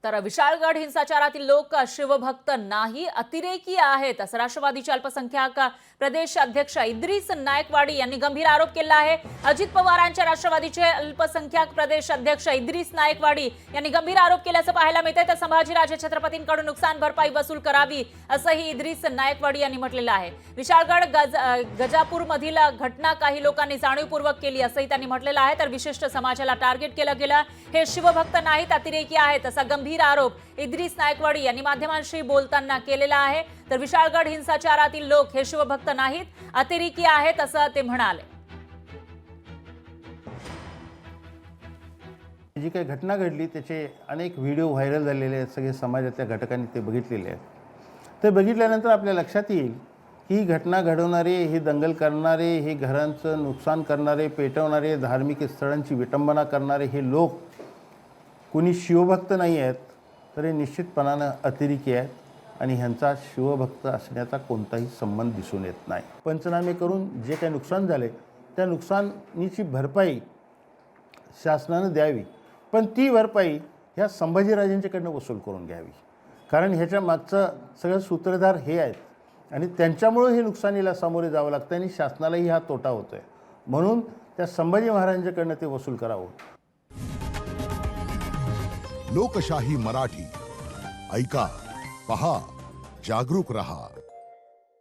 तर विशाळगड हिंसाचारातील लोक शिवभक्त नाही, अतिरेकी आहेत असं राष्ट्रवादीचे अल्पसंख्याक प्रदेश अध्यक्ष इद्रिस नायकवाडी यांनी गंभीर आरोप केला आहे। अजित पवारांच्या राष्ट्रवादीचे अल्पसंख्याक प्रदेश अध्यक्ष इद्रिस नायकवाडी यांनी गंभीर आरोप केल्याचं पाहायला मिळतंय। तर संभाजीराजे छत्रपतींकडून नुकसान भरपाई वसूल करावी असंही इद्रिस नायकवाडी यांनी म्हटलेलं आहे। विशाळगड गजापूर मधील घटना काही लोकांनी जाणीवपूर्वक केली असंही त्यांनी म्हटलेलं आहे। तर विशिष्ट समाजाला टार्गेट केलं गेलं, हे शिवभक्त नाहीत, अतिरेकी आहेत असा गंभीर आरोप इद्रिस नायकवाडी यांनी माध्यमांशी बोलताना केलेला आहे। तर विशाळगड हिंसाचारातील लोक हे शिवभक्त नाहीत, अतिरेकी आहेत असं ते म्हणाले। जी काही घटना घडली त्याचे अनेक व्हिडिओ व्हायरल झालेले आहेत, सगळे समाजातल्या घटकांनी ते बघितलेले आहेत। ते बघितल्यानंतर आपल्या लक्षात येईल की ही घटना घडवणारे, हे दंगल करणारे, हे घरांचं नुकसान करणारे, पेटवणारे, धार्मिक स्थळांची विटंबना करणारे हे लोक कुणी शिवभक्त नाही आहेत, तर हे निश्चितपणानं अतिरेकी आहेत आणि ह्यांचा शिवभक्त असण्याचा कोणताही संबंध दिसून येत नाही। पंचनामे करून जे काही नुकसान झाले त्या नुकसानीची भरपाई शासनानं द्यावी, पण ती भरपाई ह्या संभाजीराजेंच्याकडनं वसूल करून घ्यावी, कारण ह्याच्या मागचं सगळं सूत्रधार हे आहेत आणि त्यांच्यामुळे हे नुकसानीला सामोरे जावं लागतं आणि शासनालाही हा तोटा होतोय। म्हणून त्या संभाजी महाराजांच्याकडनं ते वसूल करावं। लोकशाही मराठी ऐका, पहा, जागरूक रहा।